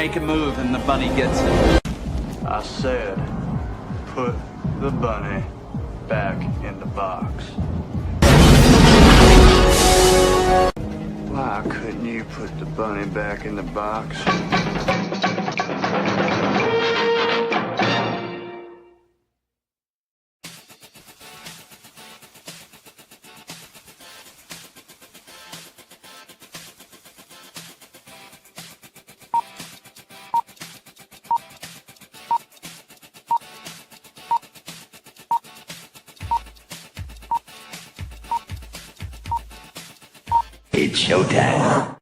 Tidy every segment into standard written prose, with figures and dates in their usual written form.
make a move and the bunny gets it. I said, put the bunny back in the box. Why couldn't you put the bunny back in the box? It's showtime.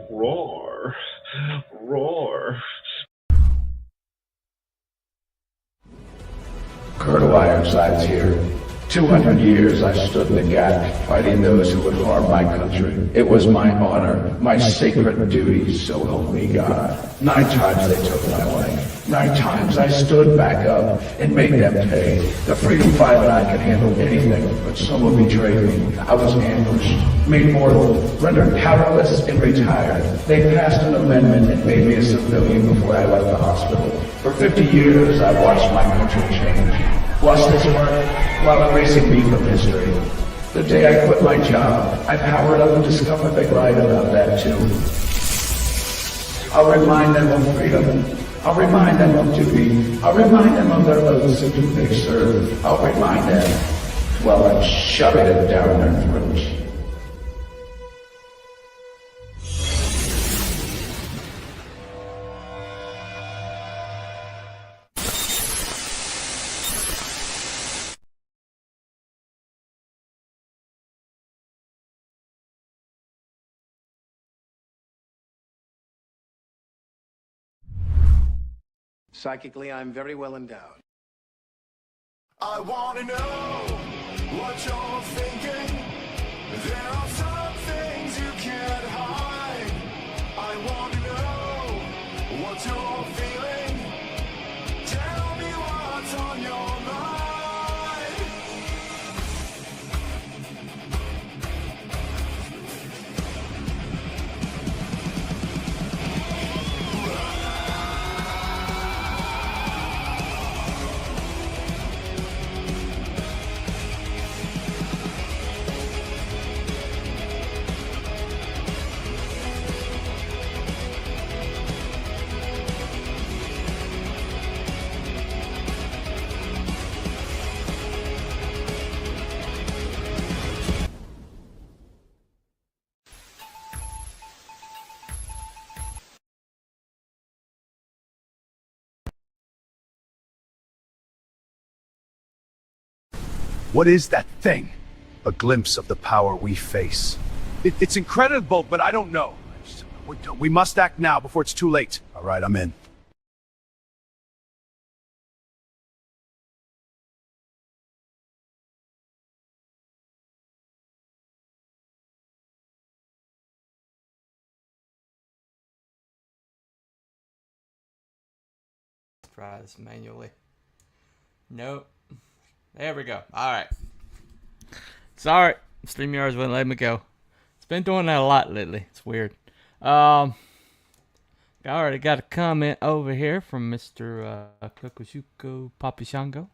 Roar. Roar. Colonel Ironside's here. 200 years I stood in the gap, fighting those who would harm my country. It was my honor, my sacred duty, so help me God. 9 times they took my life. 9 times I stood back up and made them pay. The freedom fighter and I could handle anything, but someone betrayed me. I was ambushed, made mortal, rendered powerless, and retired. They passed an amendment and made me a civilian before I left the hospital. For 50 years, I watched my country change. Watched its work while erasing me from history. The day I quit my job, I powered up and discovered they lied about that too. I'll remind them of freedom. I'll remind them of duty. I'll remind them of their oaths and who they serve. I'll remind them while I'm shoving it down their throats. Psychically, I'm very well endowed. I wanna know what you're thinking. There are some things you can't hide. I wanna know what you're feeling. Tell me what's on your mind. What is that thing? A glimpse of the power we face. It's incredible, but I don't know. We must act now before it's too late. All right, I'm in. Try this manually. Nope. There we go. Alright. Sorry. StreamYards wouldn't let me go. It's been doing that a lot lately. It's weird. I already got a comment over here from Mr. Kokoshuko Papishango.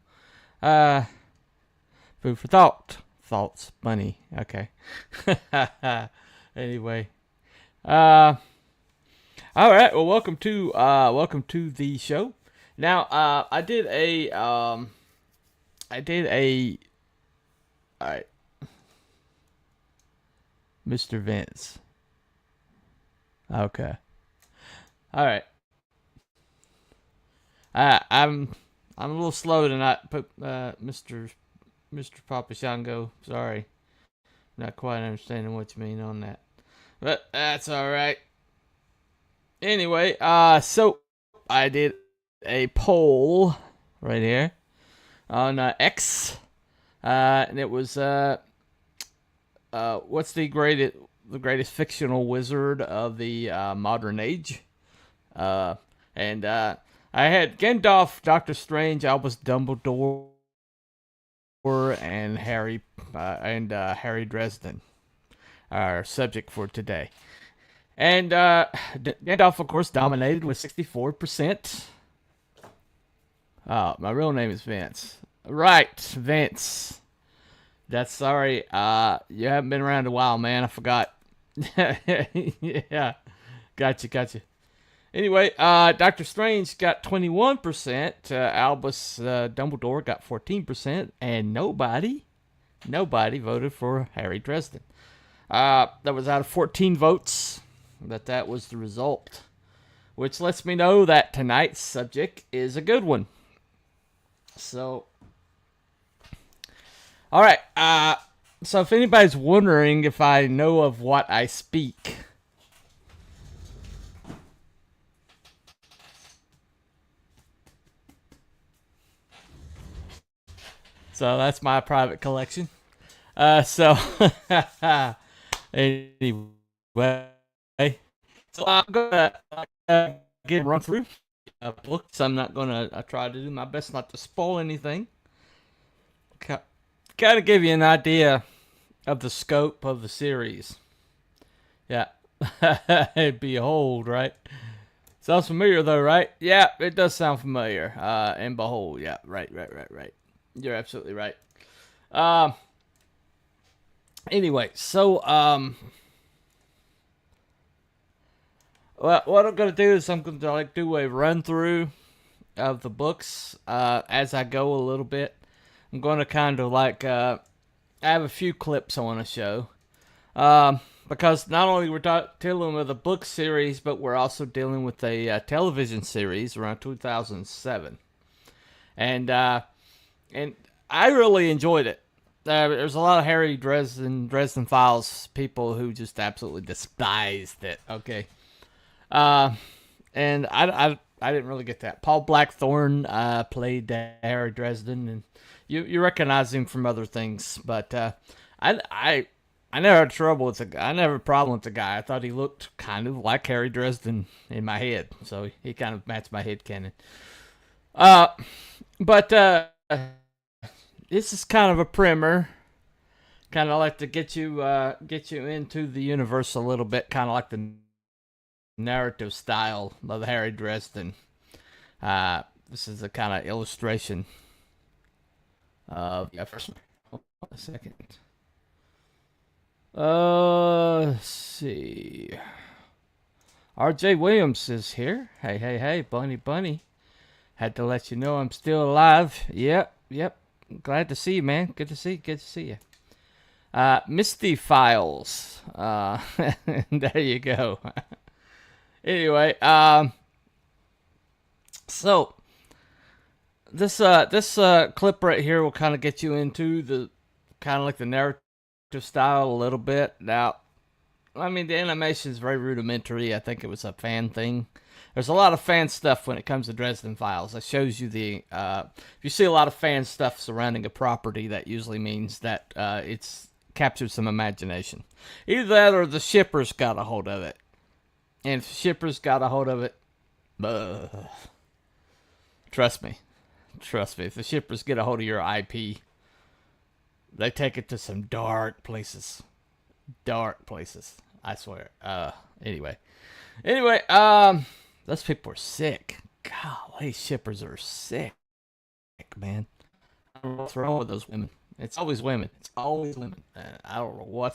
Food for thought. Thoughts. Bunny. Okay. Anyway. Alright. Well, welcome to the show. Now, I did a alright. Mr. Vince. Okay. Alright. I'm a little slow tonight, but Mr. Papishango, sorry. Not quite understanding what you mean on that. But that's alright. Anyway, so I did a poll right here on X, and it was what's the greatest fictional wizard of the modern age? And I had Gandalf, Doctor Strange, Albus Dumbledore, and Harry Dresden. our subject for today. And Gandalf, of course, dominated with 64%. Oh, my real name is Vince. Right, Vince. That's sorry. You haven't been around a while, man. I forgot. Yeah. Gotcha. Anyway, Doctor Strange got 21%. Albus Dumbledore got 14%. And nobody voted for Harry Dresden. That was out of 14 votes. That was the result. Which lets me know that tonight's subject is a good one. So, alright. So if anybody's wondering if I know of what I speak, so that's my private collection. So anyway, so I'm gonna run through books. I'm not gonna try to do my best not to spoil anything. Kind of give you an idea of the scope of the series. Yeah. Behold, right? Sounds familiar though, right? Yeah, it does sound familiar. And behold, yeah, right. You're absolutely right. Anyway, so well, what I'm gonna do is I'm gonna do a run through of the books as I go a little bit. I'm going to kind of I have a few clips I want to show. Because not only we're dealing with a book series, but we're also dealing with a television series around 2007. And I really enjoyed it. There's a lot of Harry Dresden Files people who just absolutely despised it. Okay. And I didn't really get that. Paul Blackthorne played Harry Dresden, and you recognize him from other things, but I never had trouble with the guy. I never had a problem with the guy. I thought he looked kind of like Harry Dresden in my head, so he kind of matched my head canon. But this is kind of a primer. Kind of like to get you into the universe a little bit, kind of like the narrative style of Harry Dresden. This is a kind of illustration of first. Hold on a second. Let's see. R.J. Williams is here. Hey, Bunny. Had to let you know I'm still alive. Yep. Glad to see you, man. Good to see you. Misty Files. There you go. Anyway, so this clip right here will kind of get you into the kind of like the narrative style a little bit. Now, I mean, the animation is very rudimentary. I think it was a fan thing. There's a lot of fan stuff when it comes to Dresden Files. It shows you if you see a lot of fan stuff surrounding a property, that usually means that it's captured some imagination. Either that or the shippers got a hold of it. And if shippers got a hold of it, trust me, if the shippers get a hold of your IP, they take it to some dark places, I swear. Anyway, those people are sick. Golly, shippers are sick, man. I don't know what's wrong with those women. It's always women. I don't know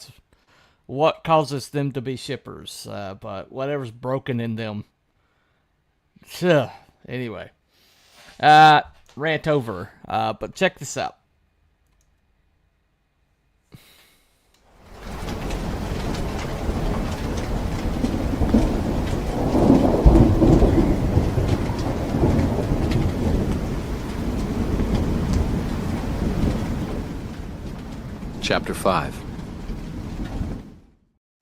what causes them to be shippers, but whatever's broken in them. Anyway, rant over. But check this out. Chapter 5.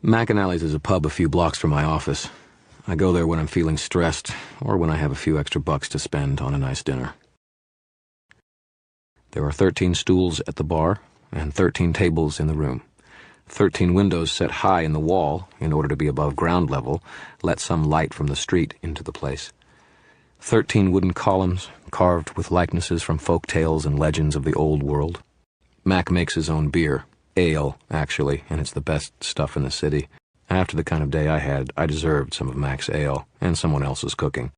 McAnally's is a pub a few blocks from my office. I go there when I'm feeling stressed, or when I have a few extra bucks to spend on a nice dinner. There are 13 stools at the bar, and 13 tables in the room. 13 windows set high in the wall, in order to be above ground level, let some light from the street into the place. 13 wooden columns, carved with likenesses from folk tales and legends of the old world. Mac makes his own beer, Ale, actually, and it's the best stuff in the city. After the kind of day I had, I deserved some of Mac's ale and someone else's cooking.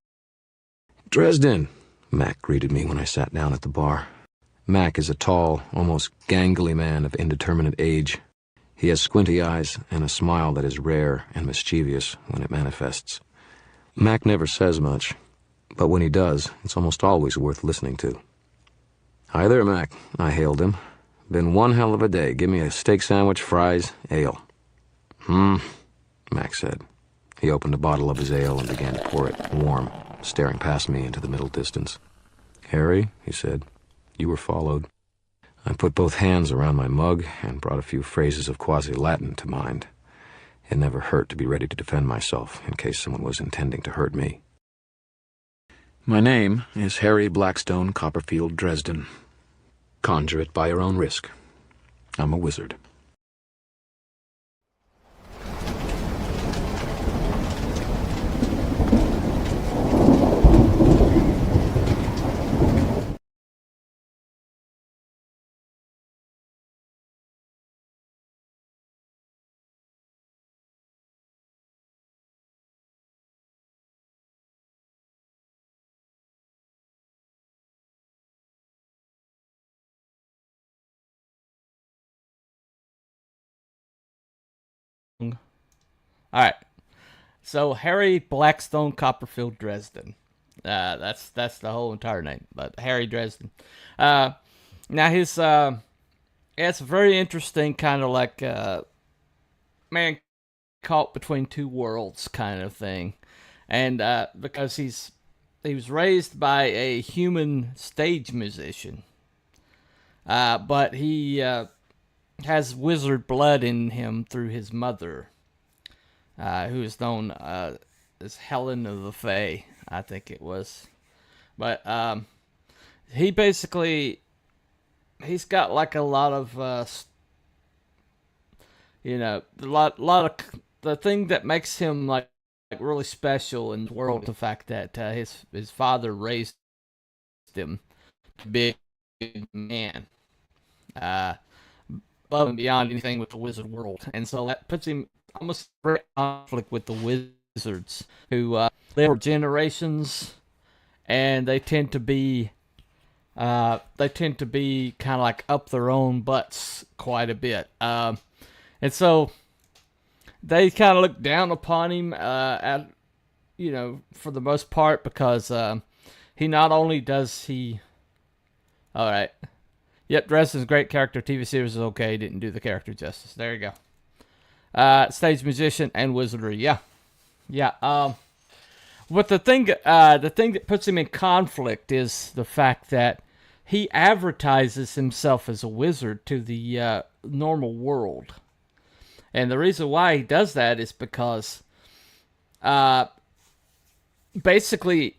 "Dresden," Mac greeted me when I sat down at the bar. Mac is a tall, almost gangly man of indeterminate age. He has squinty eyes and a smile that is rare and mischievous when it manifests. Mac never says much, but when he does, it's almost always worth listening to. "Hi there, Mac," I hailed him. "Been one hell of a day. Give me a steak sandwich, fries, ale." Mac said. He opened a bottle of his ale and began to pour it, warm, staring past me into the middle distance. "Harry," he said, "you were followed." I put both hands around my mug and brought a few phrases of quasi-Latin to mind. It never hurt to be ready to defend myself in case someone was intending to hurt me. "My name is Harry Blackstone Copperfield Dresden. Conjure it by your own risk. I'm a wizard." All right. So Harry Blackstone Copperfield Dresden. That's the whole entire name, but Harry Dresden. Now his it's a very interesting kind of like man caught between two worlds kind of thing, and because he was raised by a human stage musician, but he has wizard blood in him through his mother. Who is known as Helen of the Fae, I think it was. But he basically, he's got like a lot of, a lot of the thing that makes him like really special in the world. The fact that his father raised him to be a big man, above and beyond anything with the wizard world, and so that puts him almost in conflict with the wizards who live for generations, and they tend to be kind of like up their own butts quite a bit, and so they kind of look down upon him for the most part, because he not only does he all right. Yep, Dresden's a great character. TV series is okay. Didn't do the character justice. There you go. Stage musician and wizardry. Yeah. But the thing that puts him in conflict is the fact that he advertises himself as a wizard to the normal world, and the reason why he does that is because, basically,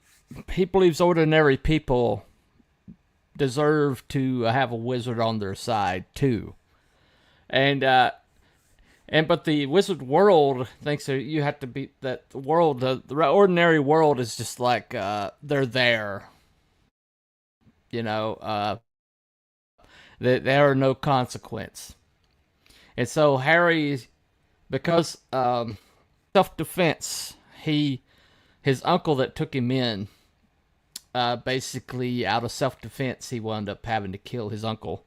he believes ordinary people deserve to have a wizard on their side too, but the wizard world thinks that you have to be that the world, the ordinary world is just like they're there. There are no consequence, and so Harry, because self-defense, his uncle that took him in, basically out of self-defense, he wound up having to kill his uncle.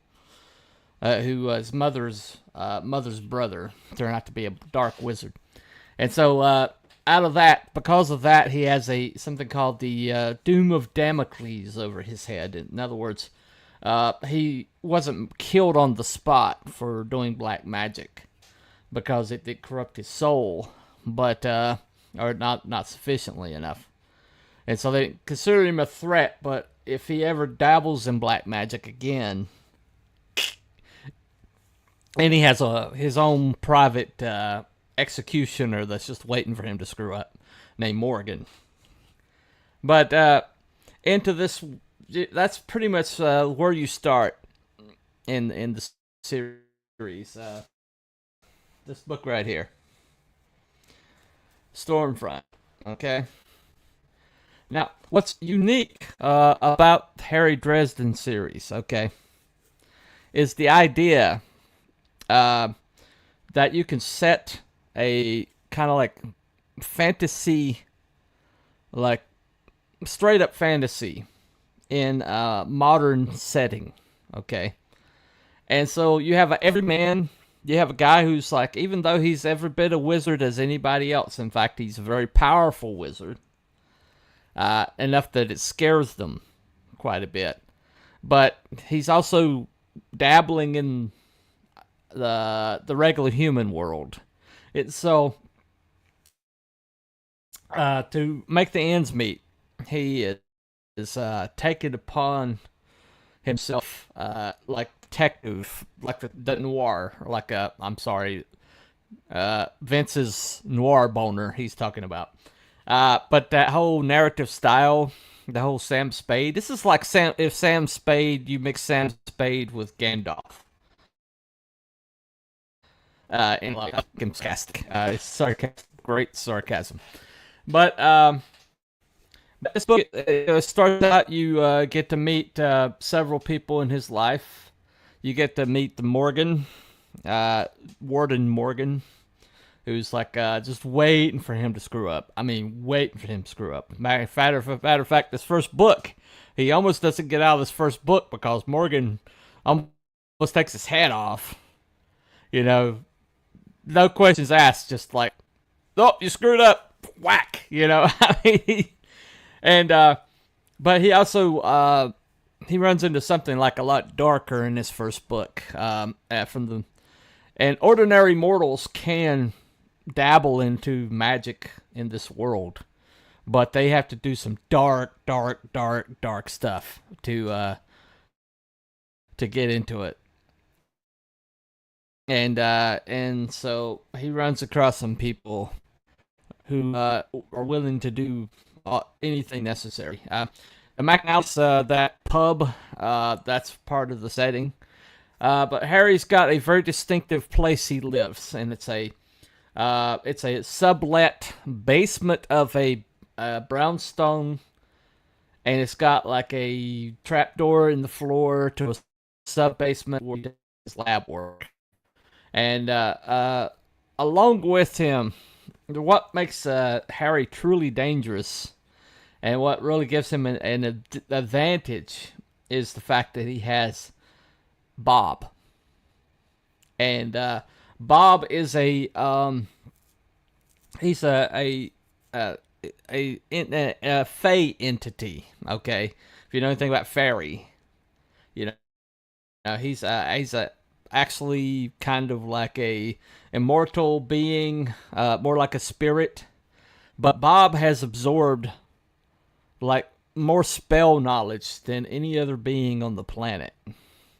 Who was mother's brother, turned out to be a dark wizard, and so because of that, he has something called the Doom of Damocles over his head. In other words, he wasn't killed on the spot for doing black magic, because it did corrupt his soul, but or not sufficiently enough, and so they consider him a threat. But if he ever dabbles in black magic again, and he has his own private executioner that's just waiting for him to screw up, named Morgan. But into this, that's pretty much where you start in the series. This book right here, Stormfront. Okay. Now, what's unique about Harry Dresden series, okay, is the idea that you can set a kind of like fantasy, like straight up fantasy in a modern setting, okay? And so you have every man, you have a guy who's like, even though he's every bit a wizard as anybody else, in fact, he's a very powerful wizard, enough that it scares them quite a bit. But he's also dabbling in the regular human world. So to make the ends meet, he is taking upon himself like detective, like the noir, like Vince's noir boner he's talking about. But that whole narrative style, the whole Sam Spade, this is like if Sam Spade, you mix Sam Spade with Gandalf. And like sarcastic. It's sarcastic, great sarcasm. But this book starts out, you get to meet several people in his life. You get to meet the Morgan, Warden Morgan, who's like just waiting for him to screw up. I mean, waiting for him to screw up. Matter of fact, this first book, he almost doesn't get out of this first book because Morgan almost takes his head off. You know, no questions asked, just like, oh, you screwed up, whack. You know, I mean, and but he also he runs into something like a lot darker in this first book. And ordinary mortals can dabble into magic in this world, but they have to do some dark stuff to get into it. And so he runs across some people who are willing to do anything necessary. The McNally's, that pub, that's part of the setting. But Harry's got a very distinctive place he lives, and it's a sublet basement of a brownstone, and it's got like a trapdoor in the floor to a sub basement where he does his lab work. And along with him, what makes Harry truly dangerous, and what really gives him an advantage, is the fact that he has Bob. And Bob is he's a fey entity. Okay, if you know anything about fairy, you know he's actually kind of like a immortal being, more like a spirit. But Bob has absorbed like more spell knowledge than any other being on the planet.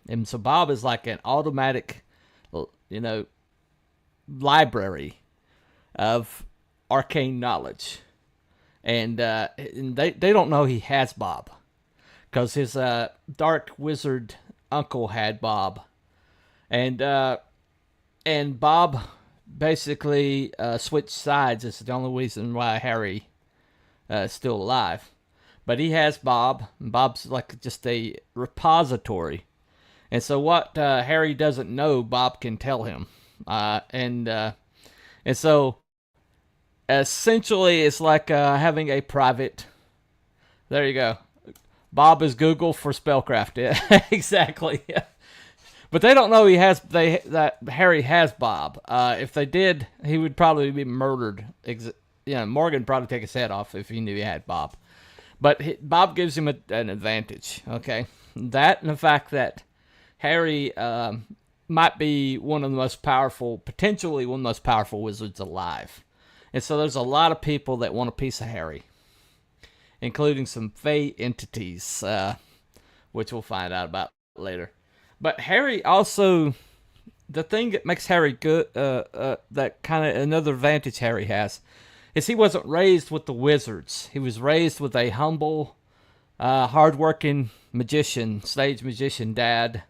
And so Bob is like an automatic, you know, library of arcane knowledge. And they don't know he has Bob, because his dark wizard uncle had Bob. And Bob basically switched sides. It's the only reason why Harry is still alive. But he has Bob. And Bob's like just a repository. And so what Harry doesn't know, Bob can tell him. And so essentially it's like having a private... There you go. Bob is Google for spellcraft. Yeah, exactly. But they don't know that Harry has Bob. If they did, he would probably be murdered. Morgan would probably take his head off if he knew he had Bob. But Bob gives him an advantage, okay? That and the fact that Harry might be potentially one of the most powerful wizards alive. And so there's a lot of people that want a piece of Harry, including some fey entities, which we'll find out about later. But Harry also, the thing that makes Harry good, that kind of another advantage Harry has, is he wasn't raised with the wizards. He was raised with a humble, hardworking stage magician dad,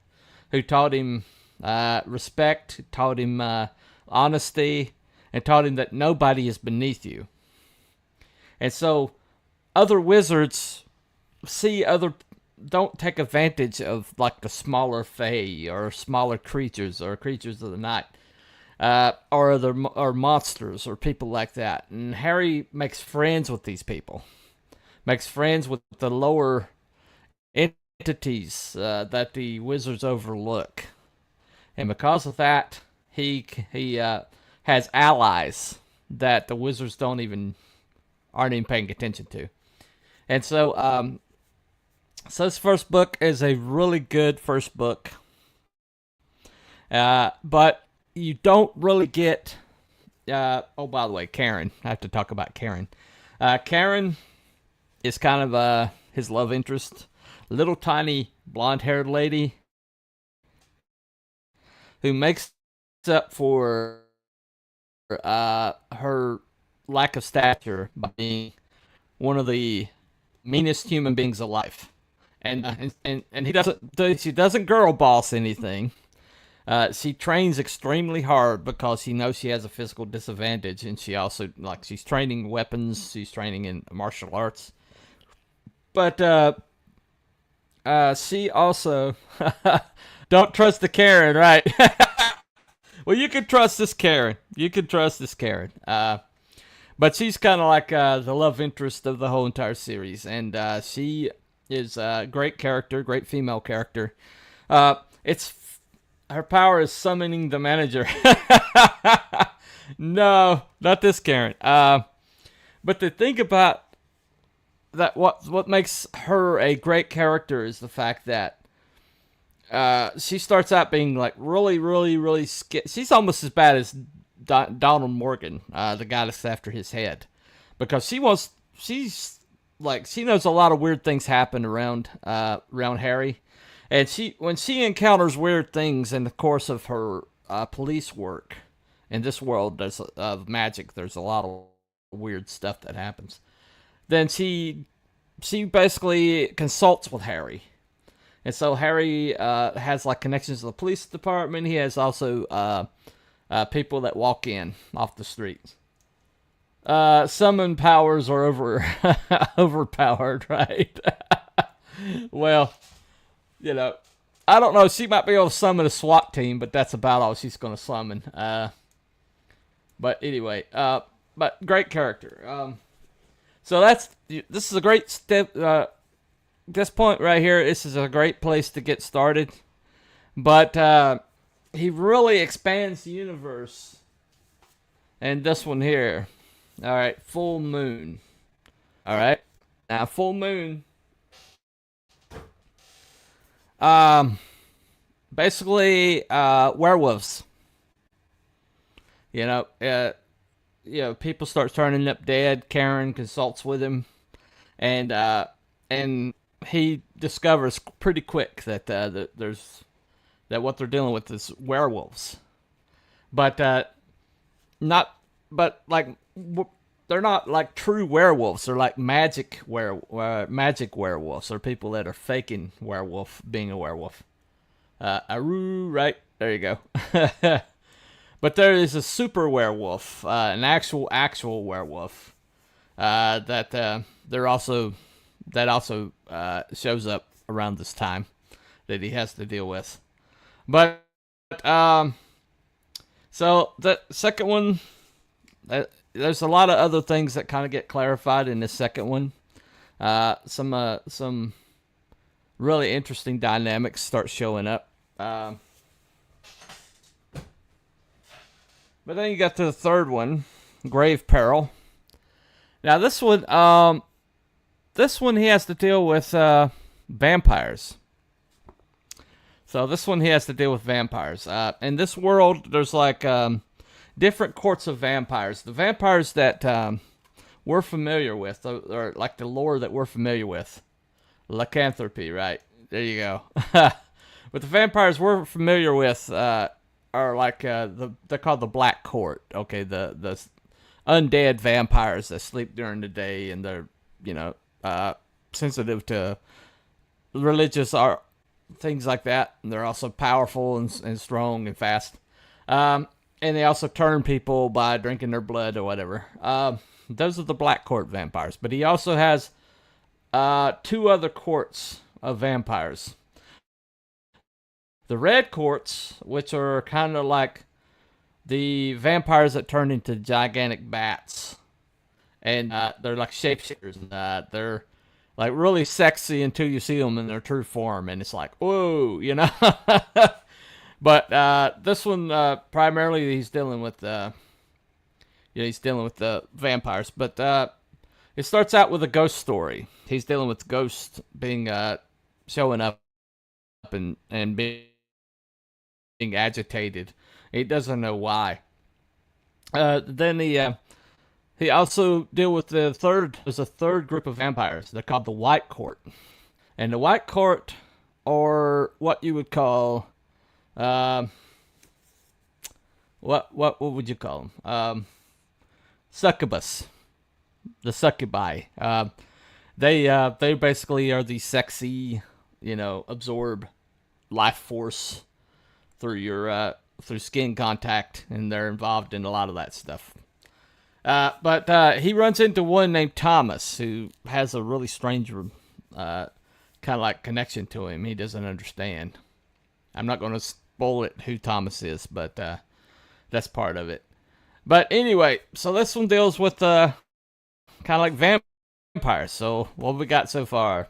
who taught him respect, taught him honesty, and taught him that nobody is beneath you. And so other wizards see other don't take advantage of like the smaller fae or smaller creatures or creatures of the night, or monsters or people like that. And Harry makes friends with these people, makes friends with the lower entities that the wizards overlook, and because of that, he has allies that the wizards aren't even paying attention to. And so this first book is a really good first book, but you don't really get. Oh, by the way, Karen. I have to talk about Karen. Karen is kind of his love interest, little tiny blonde-haired lady who makes up for her lack of stature by being one of the meanest human beings alive. And she doesn't girl boss anything. She trains extremely hard because she knows she has a physical disadvantage, and she also she's training weapons, she's training in martial arts. But she also don't trust the Karen, right? Well, you can trust this Karen. But she's kind of like the love interest of the whole entire series, and she is a great character, great female character. Her power is summoning the manager. No, not this Karen. But the thing about that, what makes her a great character is the fact that she starts out being like really, really, really scared. She's almost as bad as Donald Morgan, the guy that's after his head, because she knows a lot of weird things happen around Harry, and when she encounters weird things in the course of her police work in this world of magic, there's a lot of weird stuff that happens. Then she basically consults with Harry. And so Harry has like connections to the police department. He has also people that walk in off the streets. Summon powers are overpowered, right? Well, I don't know. She might be able to summon a SWAT team, but that's about all she's going to summon. But anyway, but great character. So this is a great step. This point right here, this is a great place to get started. But he really expands the universe. And this one here. All right, Full Moon. All right. Now, Full Moon. Basically, werewolves. People start turning up dead. Karen consults with him, and he discovers pretty quick that that what they're dealing with is werewolves, but they're not like true werewolves. They're like magic werewolves, or people that are faking being a werewolf. Right there you go. But there is a super werewolf, an actual werewolf, that also shows up around this time that he has to deal with. But so the second one, there's a lot of other things that kind of get clarified in this second one. Some really interesting dynamics start showing up. But then you got to the third one, Grave Peril. Now this one he has to deal with vampires. So this one he has to deal with vampires. In this world, there's like different courts of vampires. The vampires that we're familiar with, or like the lore that we're familiar with, lycanthropy, right? There you go. But the vampires we're familiar with are like they're called the Black Court. Okay, the undead vampires that sleep during the day, and they're sensitive to religious art, things like that. And they're also powerful and strong and fast. And they also turn people by drinking their blood or whatever. Those are the Black Court vampires. But he also has two other courts of vampires. The red courts, which are kind of like the vampires that turn into gigantic bats. And they're like shapeshifters. And they're like really sexy until you see them in their true form. And it's like, whoa, you know. But this one, primarily he's dealing with he's dealing with the vampires. But it starts out with a ghost story. He's dealing with ghosts being showing up and being agitated. He doesn't know why. Then he also deal with there's a third group of vampires. They're called the White Court. And the White Court are what you would call what would you call them? Succubus. The succubi. They basically are the sexy, absorb life force through your through skin contact, and they're involved in a lot of that stuff. But he runs into one named Thomas, who has a really strange kind of like connection to him. He doesn't understand. I'm not going to spoil it who Thomas is, but that's part of it. But anyway, so this one deals with kind of like vampires. So what we got so far?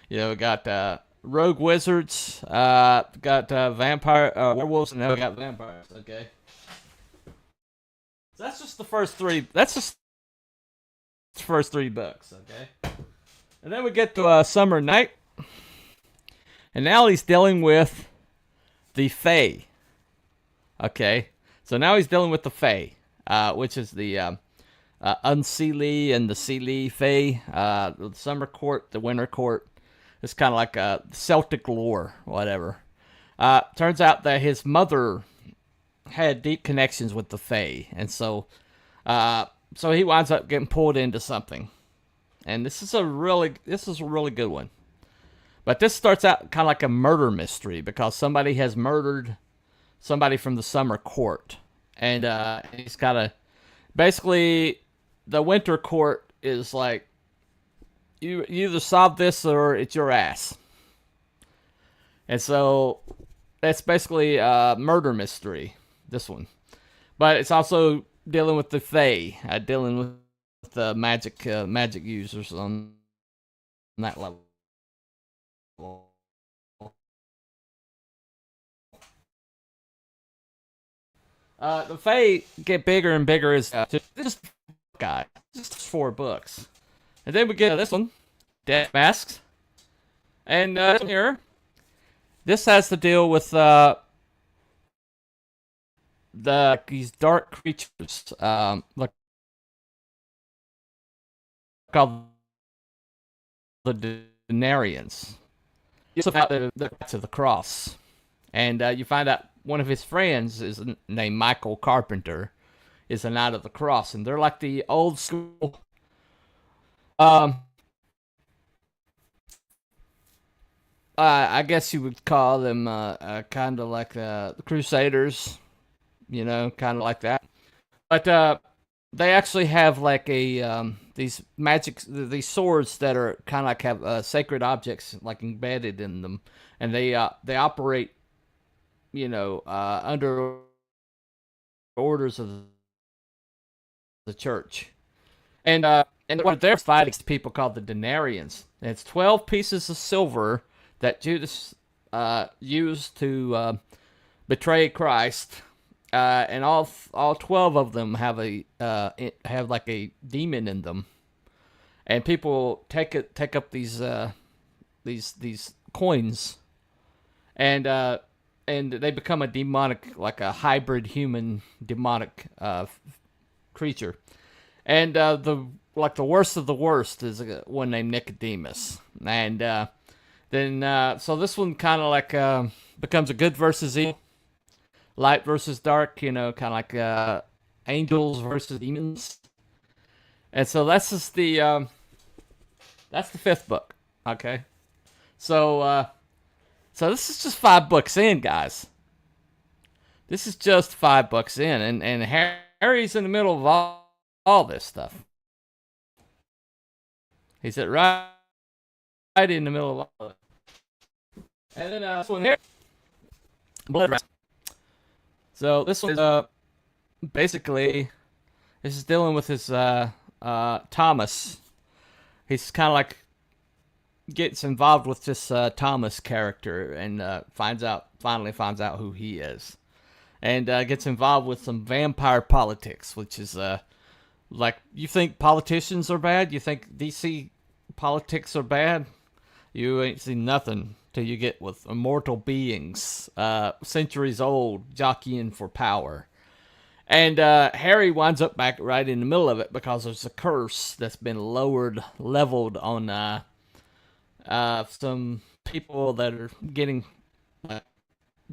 We got rogue wizards, got vampire werewolves, and now we got vampires. Okay. So that's just the first three. That's just the first 3 books. Okay. And then we get to Summer Night, and now he's dealing with the Fae. Okay. So now he's dealing with the Fae, which is the Unseelie and the Seelie Fae, the Summer Court, the Winter Court. It's kind of like a Celtic lore, whatever. Turns out that his mother had deep connections with the Fae, and so he winds up getting pulled into something. And this is a really good one. But this starts out kind of like a murder mystery because somebody has murdered somebody from the Summer Court, and he's got to basically the Winter Court is like. You either solve this or it's your ass. And so that's basically a murder mystery, this one. But it's also dealing with the Fae, dealing with the magic users on that level. The Fae get bigger and bigger as this guy. Just 4 books. And then we get this one, Death Masks. And here, this has to deal with these dark creatures, like called the Denarians. You find out the to the cross, and you find out one of his friends is named Michael Carpenter, is a Knight of the Cross, and they're like the old school. I guess you would call them kind of like the Crusaders, kind of like that. But they actually have like these these swords that are kind of like have sacred objects like embedded in them, and they operate, under orders of the church, and what they're fighting is people called the Denarians. And it's 12 pieces of silver that Judas used to betray Christ, and all 12 of them have like a demon in them, and people take up these coins, and they become a demonic, like a hybrid human demonic creature. And the worst of the worst is one named Nicodemus. And then so this one kind of like becomes a good versus evil, light versus dark, kind of like angels versus demons. And so that's just the 5th book. Okay. So this is just 5 books in, guys. This is just 5 books in, and Harry's in the middle of all this stuff. He's right in the middle of all of it. And then this one here, Blood Rat. So this one, basically, this is dealing with his Thomas. He's kind of like gets involved with this Thomas character and finally finds out who he is, and gets involved with some vampire politics, which is like, you think politicians are bad? You think DC politics are bad? You ain't seen nothing till you get with immortal beings, centuries old, jockeying for power. And Harry winds up back right in the middle of it because there's a curse that's been leveled on some people that are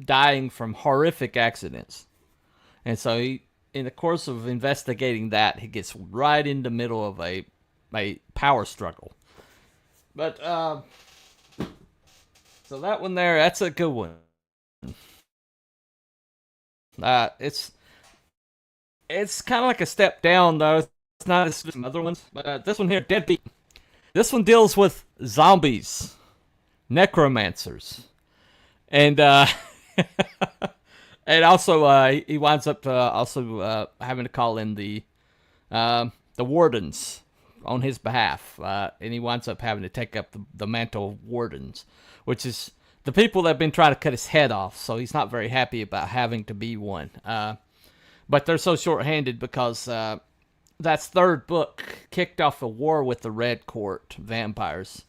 dying from horrific accidents. And so he, in the course of investigating that, he gets right in the middle of a power struggle. But, so that one there, that's a good one. It's kind of like a step down, though. It's not as good as some other ones. But this one here, Deadbeat. This one deals with zombies, necromancers, and and also he winds up having to call in the wardens on his behalf, and he winds up having to take up the mantle of wardens, which is the people that have been trying to cut his head off. So he's not very happy about having to be one. But they're so short-handed because that's third book kicked off a war with the Red Court vampires,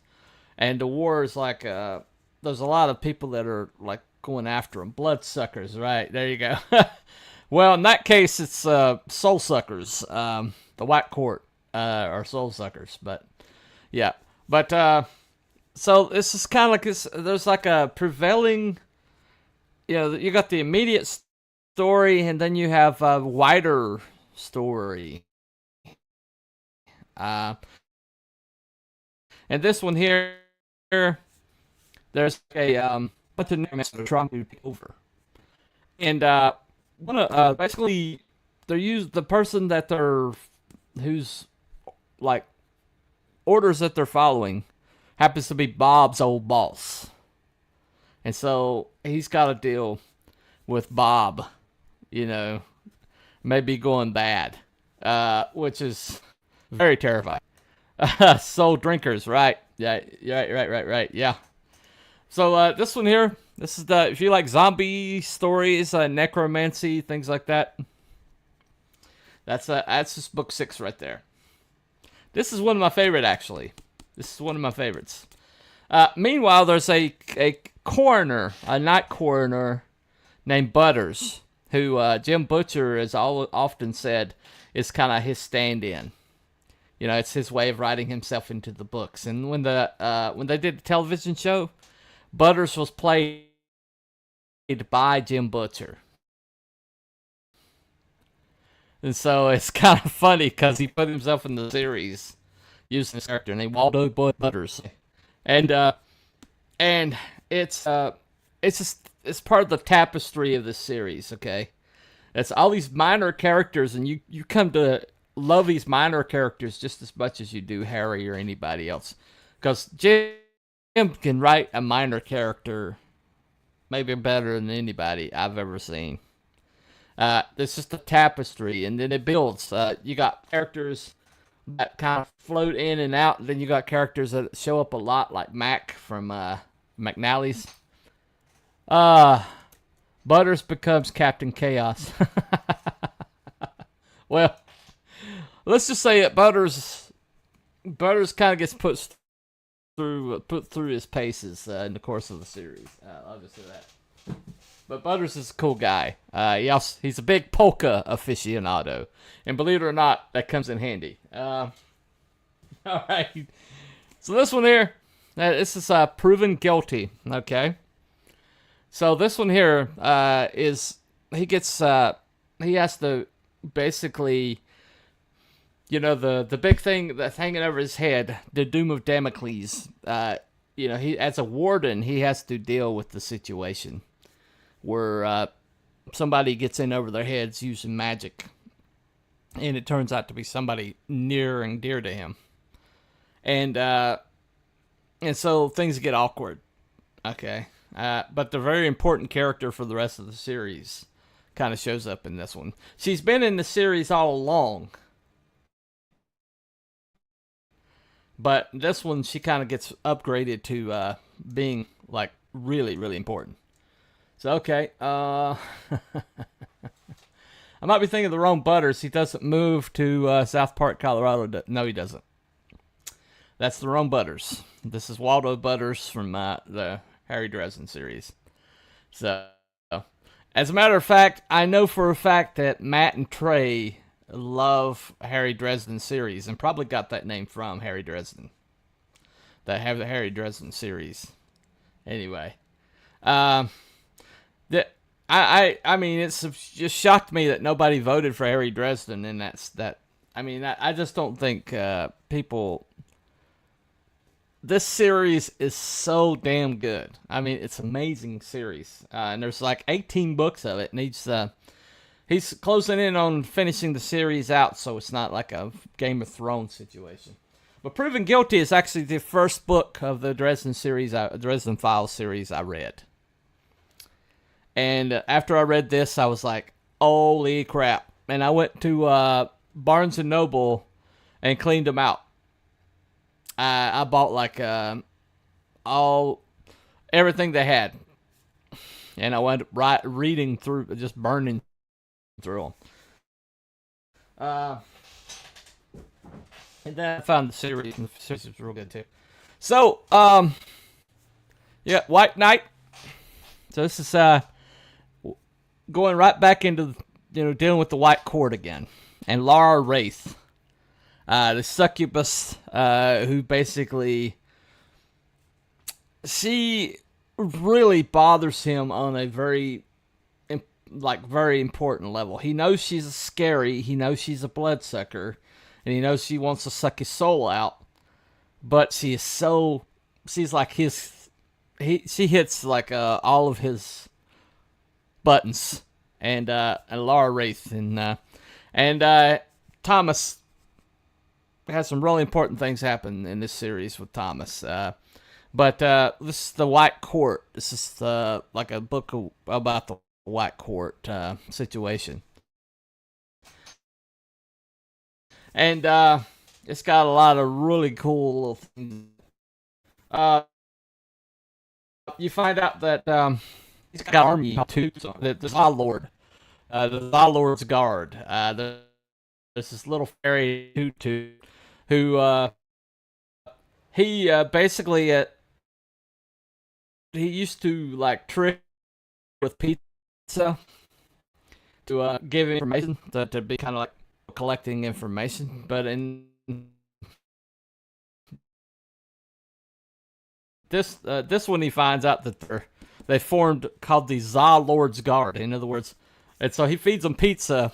and the war is like there's a lot of people that are like going after them, bloodsuckers. Right there you go. Well, in that case, it's soul suckers. The White Court are soul suckers, but yeah, but so this is kind of like this. There's like a prevailing, you got the immediate story, and then you have a wider story. And this one here, there's a bunch of necromancers trying to take over, and basically the person that who's like orders that they're following happens to be Bob's old boss, and so he's got to deal with Bob, maybe going bad, which is very terrifying. Soul drinkers, right? Yeah, right. Yeah. So this one here, this is if you like zombie stories, necromancy, things like that. That's just book 6 right there. This is one of my favorite, actually. This is one of my favorites. Meanwhile, there's a coroner, a night coroner named Butters, who Jim Butcher has often said is kind of his stand-in. It's his way of writing himself into the books. And when they did the television show, Butters was played by Jim Butcher. And so it's kind of funny because he put himself in the series using this character named Waldo Butters. And it's part of the tapestry of this series, okay? It's all these minor characters, and you come to love these minor characters just as much as you do Harry or anybody else. Because Jim can write a minor character maybe better than anybody I've ever seen. It's just a tapestry, and then it builds. You got characters that kind of float in and out, and then you got characters that show up a lot, like Mac from McNally's. Butters becomes Captain Chaos. Well, let's just say that Butters kind of gets put through his paces in the course of the series. I'll just say that. But Butters is a cool guy. He's a big polka aficionado, and believe it or not, that comes in handy. All right. So this one here, this is proven guilty. Okay. So this one here is he has to basically, the big thing that's hanging over his head, the doom of Damocles. He, as a warden, he has to deal with the situation where somebody gets in over their heads using magic, and it turns out to be somebody near and dear to him, and so things get awkward. Okay. but the very important character for the rest of the series kind of shows up in this one. She's been in the series all along, but this one she kind of gets upgraded to being like really, really important. So okay, I might be thinking of the wrong Butters. He doesn't move to South Park, Colorado. No, he doesn't. That's the wrong Butters. This is Waldo Butters from the Harry Dresden series. So, as a matter of fact, I know for a fact that Matt and Trey love Harry Dresden series and probably got that name from Harry Dresden. That have the Harry Dresden series. Anyway, I mean, it's just shocked me that nobody voted for Harry Dresden, and that. I mean, I just don't think people. This series is so damn good. I mean, it's an amazing series. And there's like 18 books of it. And he's closing in on finishing the series out, so it's not like a Game of Thrones situation. But Proven Guilty is actually the first book of the Dresden Files series I read. And after I read this, I was like, holy crap. And I went to Barnes & Noble and cleaned them out. I bought like everything they had, and I went reading through, just burning through them. And then I found the series, and the series was real good too. So, yeah, White Knight. So this is going right back into dealing with the White Court again, and Laura Wraith. The succubus, who basically, she really bothers him on a very important level. He knows she's scary, he knows she's a bloodsucker, and he knows she wants to suck his soul out, but she hits like all of his buttons, and Laura Wraith, and Thomas has some really important things happen in this series with Thomas. But this is the White Court. This is like a book about the White Court situation. And it's got a lot of really cool little things. You find out that he's got an army too. The Law Lord. The Law Lord's Guard. There's this little fairy Tutu who he basically he used to like trick with pizza to give information to be kind of like collecting information, but in this one he finds out that they formed called the Za Lord's Guard. In other words, and so he feeds them pizza,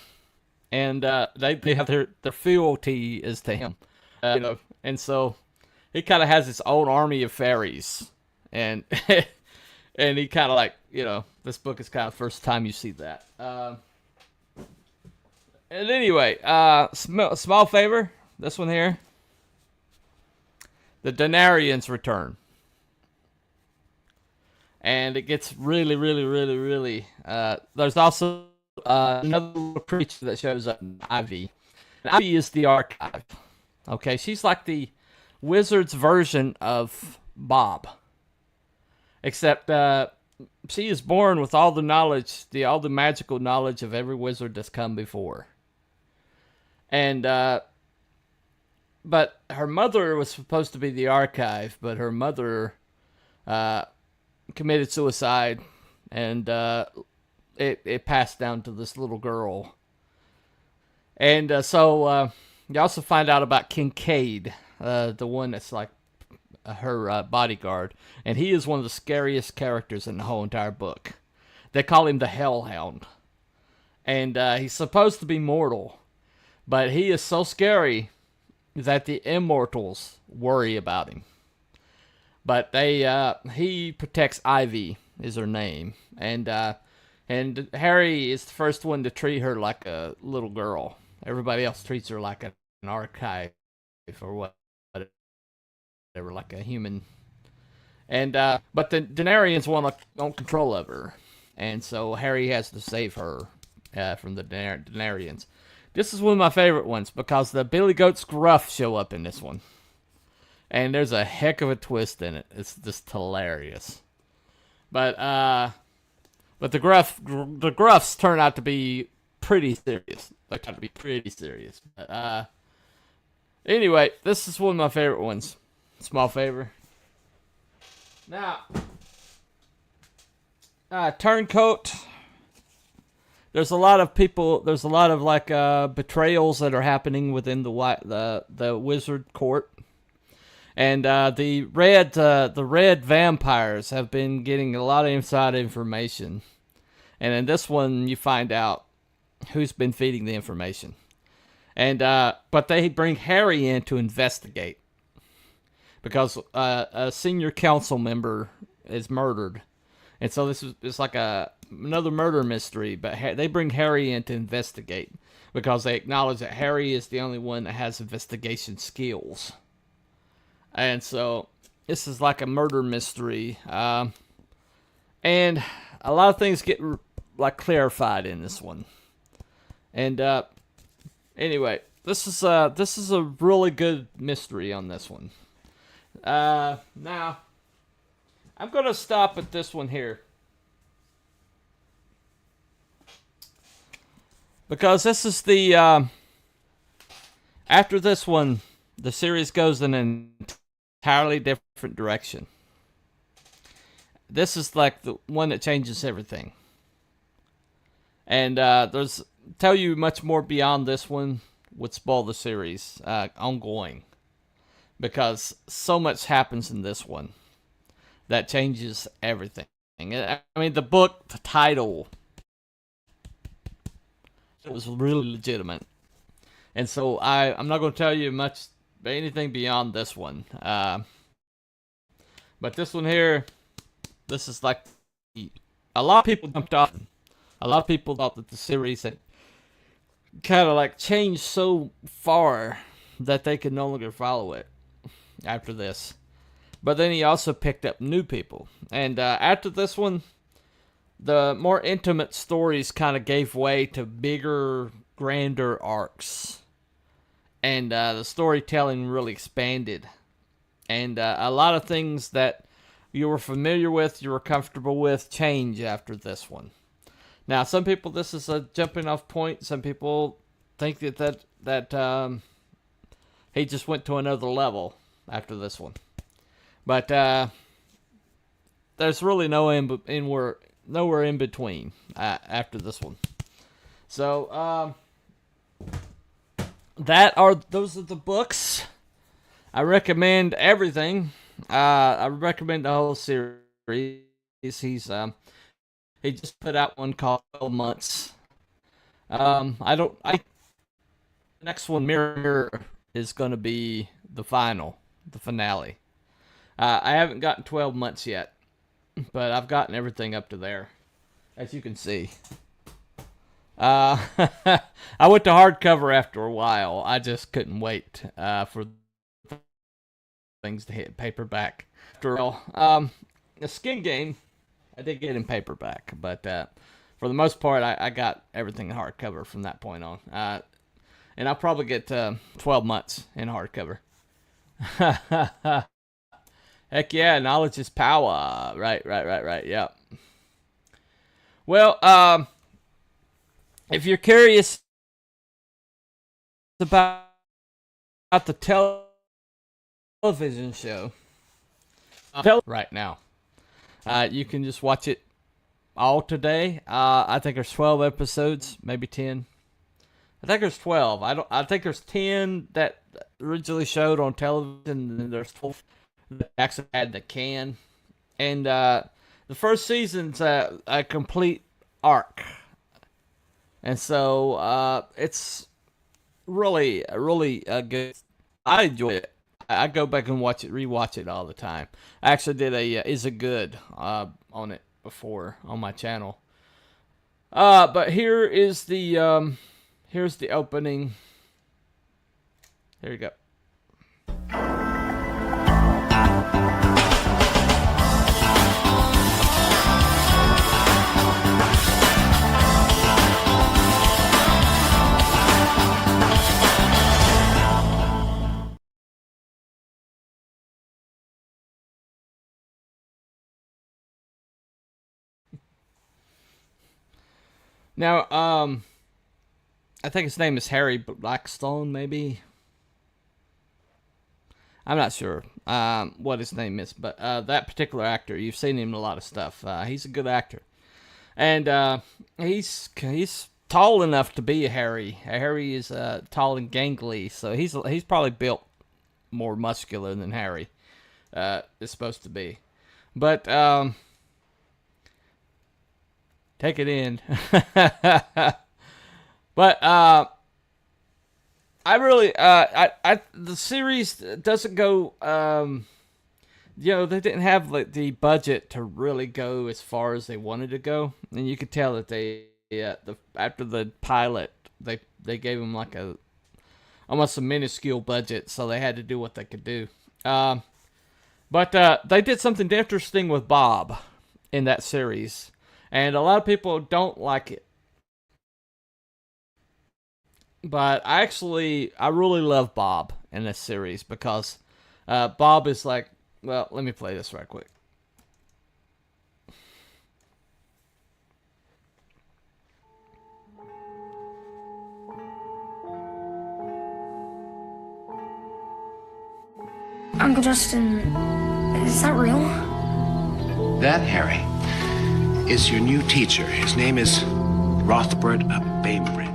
and they have their fealty is to him. And so he kind of has his own army of fairies, and and he kind of like, this book is kind of the first time you see that. And anyway, small favor, this one here, the Denarians return, and it gets really, really, really, really. There's also another creature that shows up, Ivy. And Ivy is the archive. Okay, she's like the wizard's version of Bob, except she is born with all the knowledge, all the magical knowledge of every wizard that's come before. And but her mother was supposed to be the archive, but her mother committed suicide, and it passed down to this little girl. And so you also find out about Kincaid, the one that's like her bodyguard, and he is one of the scariest characters in the whole entire book. They call him the Hellhound, and he's supposed to be mortal, but he is so scary that the immortals worry about him. But he protects Ivy, is her name, and Harry is the first one to treat her like a little girl. Everybody else treats her like an archive or whatever, like a human. And but the Denarians want control of her, and so Harry has to save her from the Denarians. This is one of my favorite ones because the Billy Goat's Gruff show up in this one, and there's a heck of a twist in it. It's just hilarious. But the Gruffs turn out to be pretty serious. They turn out to be pretty serious. But anyway, this is one of my favorite ones. Small favor. Now, Turncoat. There's a lot of people. There's a lot of like betrayals that are happening within the wizard court, and the red vampires have been getting a lot of inside information, and in this one you find out who's been feeding the information, and but they bring Harry in to investigate because a senior council member is murdered. And so it's like another murder mystery, but they bring Harry in to investigate because they acknowledge that Harry is the only one that has investigation skills. And so this is like a murder mystery, and a lot of things get like clarified in this one. And anyway, this is a really good mystery on this one. Now. I'm going to stop at this one here. Because this is the... after this one, the series goes in an entirely different direction. This is like the one that changes everything. And tell you much more beyond this one would spoil the series ongoing. Because so much happens in this one that changes everything. I mean, the book, the title, it was really legitimate. And so I'm not going to tell you much, anything beyond this one. But this one here, this is like, a lot of people jumped off. A lot of people thought that the series had kind of like changed so far that they could no longer follow it after this. But then he also picked up new people. And after this one, the more intimate stories kind of gave way to bigger, grander arcs. And the storytelling really expanded. And a lot of things that you were familiar with, you were comfortable with, change after this one. Now, some people, this is a jumping off point. Some people think that he just went to another level after this one. But there's really nowhere in between after this one. So those are the books. I recommend everything. I recommend the whole series. He just put out one called 12 Months. The next one, Mirror, is going to be the finale. I haven't gotten 12 Months yet, but I've gotten everything up to there, as you can see. I went to hardcover after a while. I just couldn't wait for things to hit paperback. After all, the Skin Game, I did get in paperback, but for the most part, I got everything in hardcover from that point on. And I'll probably get 12 Months in hardcover. Heck yeah, knowledge is power. Right, yeah. Well, if you're curious about the television show, right now, you can just watch it all today. I think there's 12 episodes, maybe 10. I think there's 12. I think there's 10 that originally showed on television, and there's 12 that actually had the can. And the first season's a complete arc. And so it's really good. I enjoy it. I go back and rewatch it all the time. I actually did a Is It Good on it before on my channel. But here is the here's the opening. There you go. Now, I think his name is Harry Blackstone, maybe. I'm not sure what his name is, but that particular actor, you've seen him in a lot of stuff. He's a good actor, and he's tall enough to be a Harry. Harry is tall and gangly, so he's probably built more muscular than Harry is supposed to be. But take it in. But I really, the series doesn't go, they didn't have like the budget to really go as far as they wanted to go, and you could tell that they, after the pilot, they gave them like almost a minuscule budget, so they had to do what they could do. But they did something interesting with Bob in that series, and a lot of people don't like it. But I really love Bob in this series because Bob is like, well, let me play this right quick. Uncle Justin, is that real? That, Harry, is your new teacher. His name is Rothbard of Bainbridge.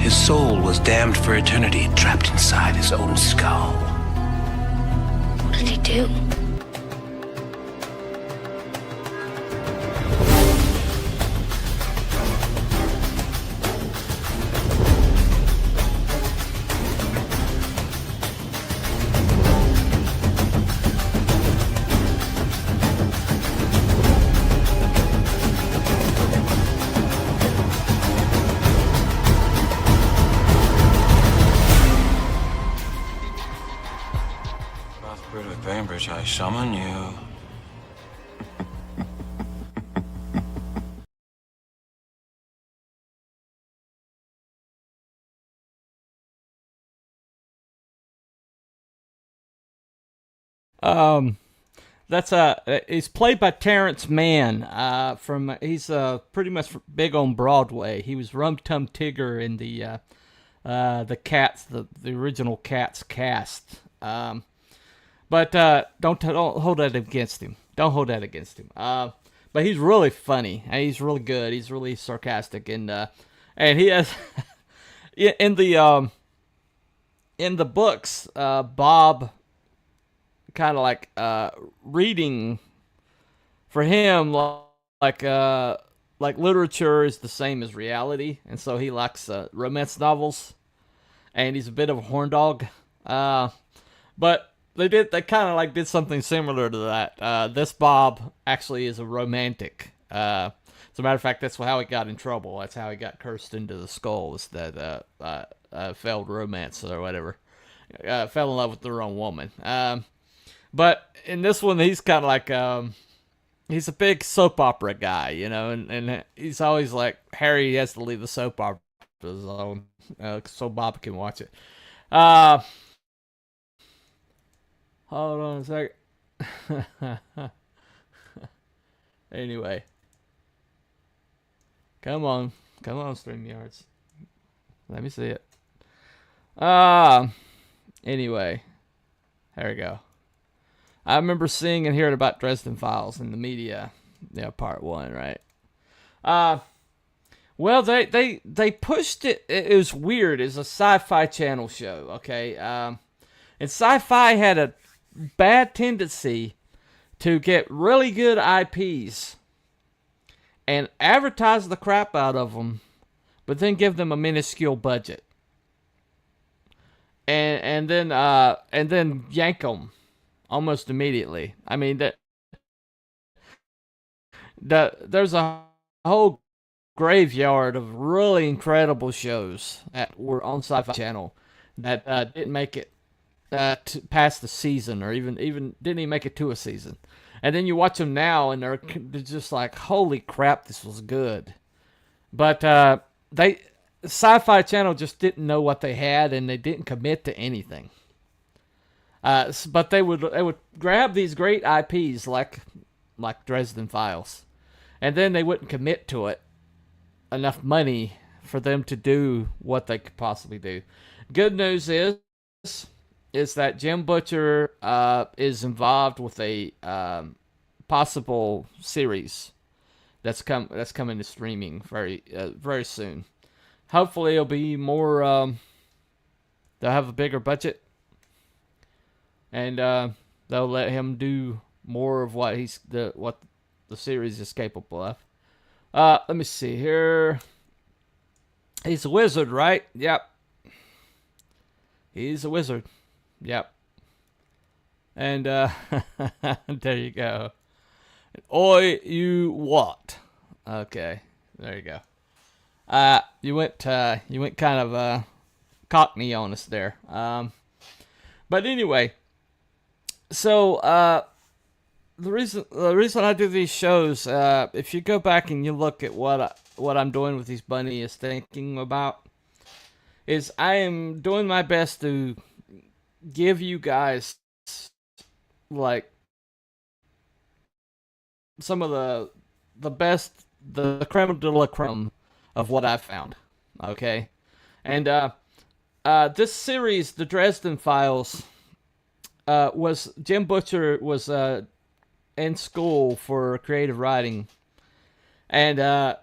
His soul was damned for eternity, trapped inside his own skull. What did he do? Rothbard of Bainbridge, I summon you. That's he's played by Terrence Mann. He's pretty much big on Broadway. He was Rum Tum Tigger in the Cats, the original Cats cast. But don't hold that against him. Don't hold that against him. But he's really funny. He's really good. He's really sarcastic, and he has in the books, Bob kind of like reading for him like literature is the same as reality, and so he likes romance novels, and he's a bit of a horn dog. But they kind of like did something similar to that. This Bob actually is a romantic. As a matter of fact, that's how he got in trouble. That's how he got cursed into the skull. Was that failed romance or whatever? Fell in love with the wrong woman. But in this one, he's kind of like he's a big soap opera guy, and he's always like Harry has to leave the soap opera alone so Bob can watch it. Hold on a second. Anyway. Come on, StreamYards. Let me see it. Anyway. There we go. I remember seeing and hearing about Dresden Files in the media. Part 1, right? Well, they pushed it. It was weird. It's a Sci-Fi Channel show, okay? And Sci-Fi had a bad tendency to get really good IPs and advertise the crap out of them, but then give them a minuscule budget, and then yank them almost immediately. I mean there's a whole graveyard of really incredible shows that were on Sci-Fi Channel that didn't make it past the season, or even didn't even make it to a season. And then you watch them now, and they're just like, holy crap, this was good. But they Sci-Fi Channel just didn't know what they had, and they didn't commit to anything. But they would grab these great IPs like Dresden Files, and then they wouldn't commit to it enough money for them to do what they could possibly do. Good news is that Jim Butcher is involved with a possible series that's coming to streaming very soon. Hopefully, it'll be more. They'll have a bigger budget, and they'll let him do more of what what the series is capable of. Let me see here. He's a wizard, right? Yep. He's a wizard. Yep. And there you go. Oi, you what? Okay, there you go. You went kind of Cockney on us there. But anyway, so the reason I do these shows, if you go back and you look at what I'm doing with these Bunny is thinking about, is I am doing my best to give you guys like some of the best, the creme de la creme of what I've found. Okay, and this series, the Dresden Files, was Jim Butcher was in school for creative writing, and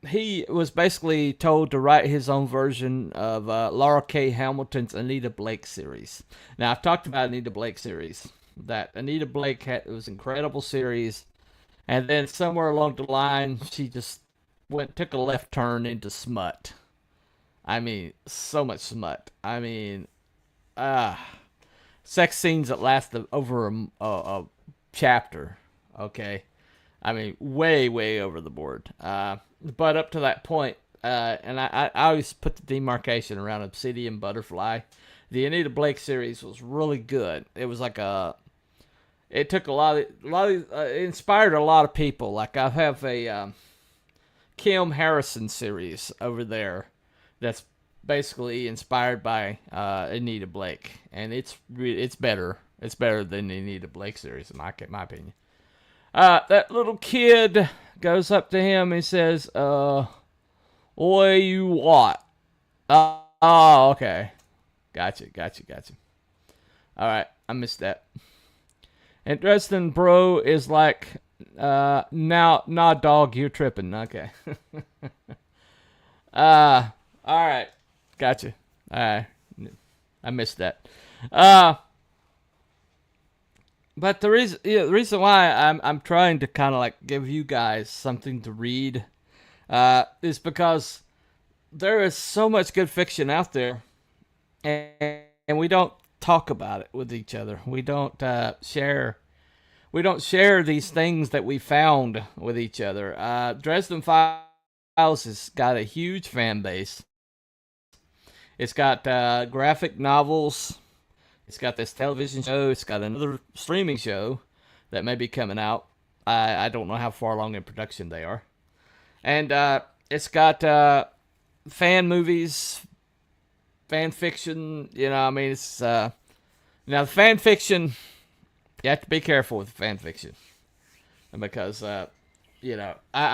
he was basically told to write his own version of Laura K. Hamilton's Anita Blake series. Now, I've talked about Anita Blake series. That Anita Blake was an incredible series, and then somewhere along the line, she just took a left turn into smut. I mean, so much smut. I mean, sex scenes that lasted over a chapter. Okay, I mean, way over the board. But up to that point, and I always put the demarcation around Obsidian Butterfly. The Anita Blake series was really good. It was like it took it inspired a lot of people. Like I have a Kim Harrison series over there that's basically inspired by Anita Blake, and it's better. It's better than the Anita Blake series, in my opinion. That little kid goes up to him and says, "Oi, you what?" Oh, okay. Gotcha. All right, I missed that. And Dresden Bro is like, nah, dog, you're tripping. Okay. All right, gotcha. I missed that. But the reason why I'm trying to kind of like give you guys something to read is because there is so much good fiction out there, and we don't talk about it with each other. We don't share these things that we found with each other. Dresden Files has got a huge fan base. It's got graphic novels. It's got this television show. It's got another streaming show that may be coming out. I don't know how far along in production they are. And it's got fan movies, fan fiction. You know, I mean, it's now the fan fiction. You have to be careful with fan fiction, because I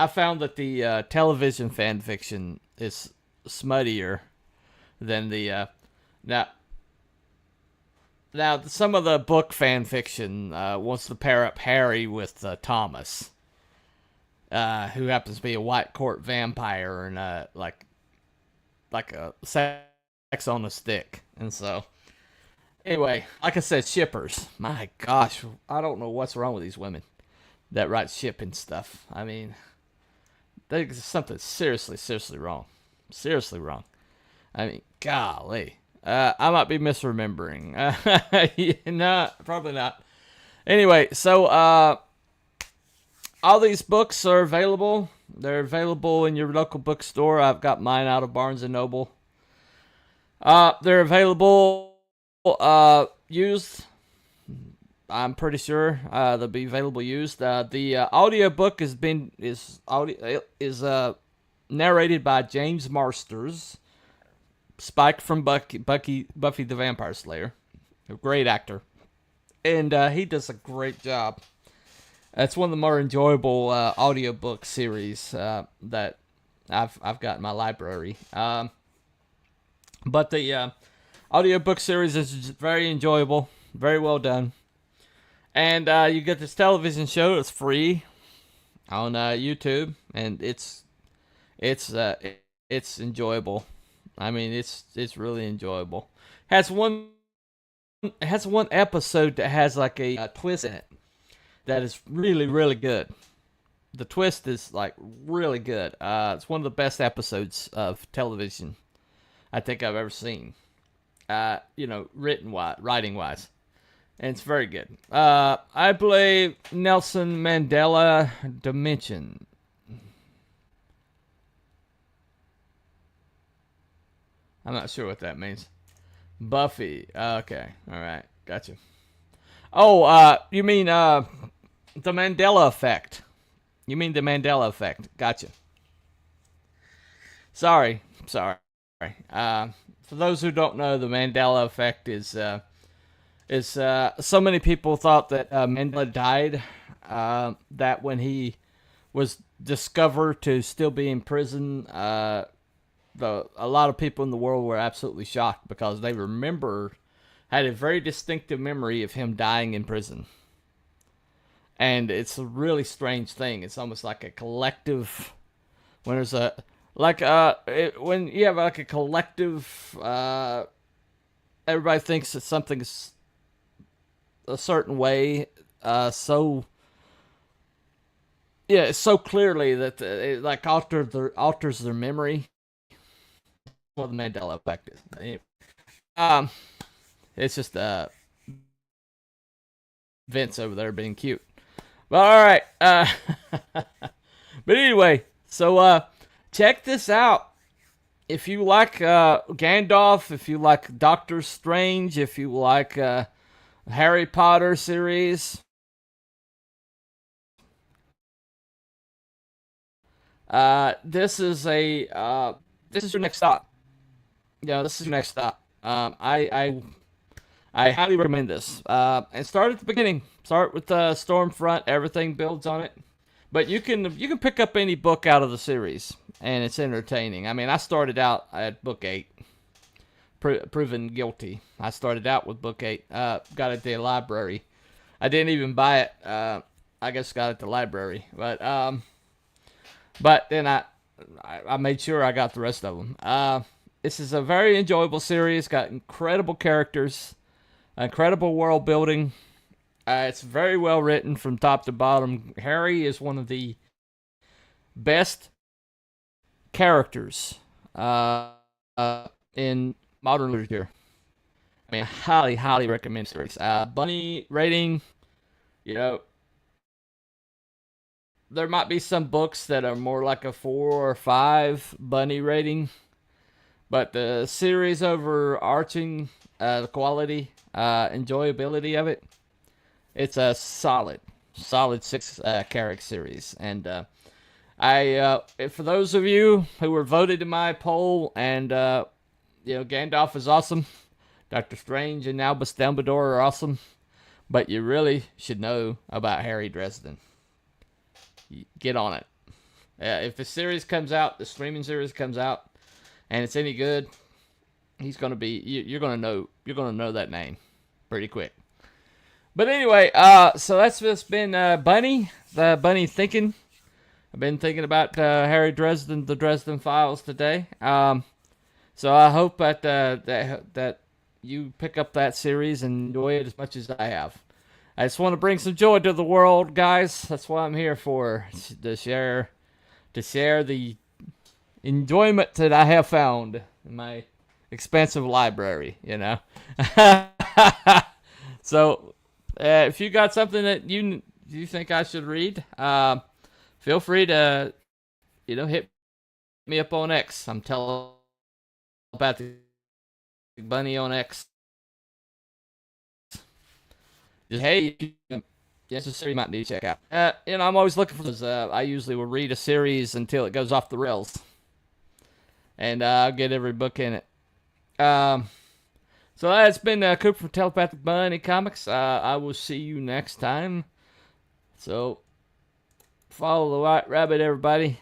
found that the television fan fiction is smuttier than the Now, some of the book fan fiction wants to pair up Harry with Thomas, who happens to be a white court vampire and like a sex on a stick. And so, anyway, like I said, shippers. My gosh, I don't know what's wrong with these women that write shipping stuff. I mean, there's something seriously wrong. Seriously wrong. I mean, golly. I might be misremembering. No, probably not. Anyway, so all these books are available. They're available in your local bookstore. I've got mine out of Barnes & Noble. They're available used. I'm pretty sure they'll be available used. The audiobook is narrated by James Marsters, Spike from Buffy the Vampire Slayer, a great actor, and he does a great job. It's one of the more enjoyable audiobook series that I've got in my library. But the audiobook series is very enjoyable, very well done. And you get this television show that's free on YouTube, and it's enjoyable. I mean, it's really enjoyable. It has one episode that has like a twist in it that is really, really good. The twist is like really good. It's one of the best episodes of television I think I've ever seen. Writing wise. And it's very good. I believe Nelson Mandela Dimension. I'm not sure what that means. Buffy. Okay. All right. Gotcha. Oh, you mean the Mandela Effect. You mean the Mandela Effect. Gotcha. Sorry. For those who don't know, the Mandela Effect is so many people thought that Mandela died, that when he was discovered to still be in prison, a lot of people in the world were absolutely shocked because they had a very distinctive memory of him dying in prison. And it's a really strange thing. It's almost like a collective, when there's when you have like a collective, everybody thinks that something's a certain way, so clearly that it like alters their memory. Well, the Mandela Effect is. It's just Vince over there being cute. But all right. But anyway, so check this out. If you like Gandalf, if you like Doctor Strange, if you like Harry Potter series, this is your next stop. Yeah, this is your next stop. I highly recommend this. And start at the beginning. Start with Stormfront. Everything builds on it. But you can pick up any book out of the series, and it's entertaining. I mean, I started out at book 8, Proven Guilty. I started out with book 8. Got it at the library. I didn't even buy it. I just got it at the library. But then I made sure I got the rest of them. This is a very enjoyable series. Got incredible characters, incredible world building. It's very well written from top to bottom. Harry is one of the best characters in modern literature. I mean, highly, highly recommend the series. Bunny rating, there might be some books that are more like a 4 or 5 bunny rating, but the series overarching, the quality, enjoyability of it, it's a solid 6 character series. And for those of you who were voted in my poll, and Gandalf is awesome, Doctor Strange and Albus Dumbledore are awesome, but you really should know about Harry Dresden. Get on it. If the series comes out, the streaming series comes out, and it's any good, he's gonna be. You're gonna know that name pretty quick. But anyway, so that's just been Bunny thinking. I've been thinking about Harry Dresden, the Dresden Files today. So I hope that you pick up that series and enjoy it as much as I have. I just want to bring some joy to the world, guys. That's what I'm here for, to share the enjoyment that I have found in my expensive library, So, if you got something that you think I should read, feel free to, hit me up on X. I'm telepathic Bunny on X. Just, hey, it's a series you might need to check out. I'm always looking for those. I usually will read a series until it goes off the rails. and I'll get every book in it. So that's been Coop from Telepathic Bunny Comics. I will see you next time. So follow the White Rabbit, everybody.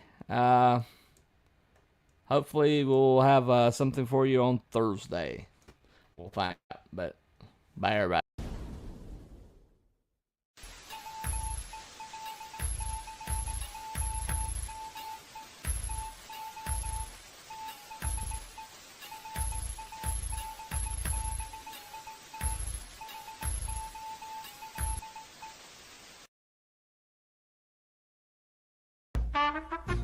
Hopefully we'll have something for you on Thursday. We'll find out. But bye, everybody. Thank you.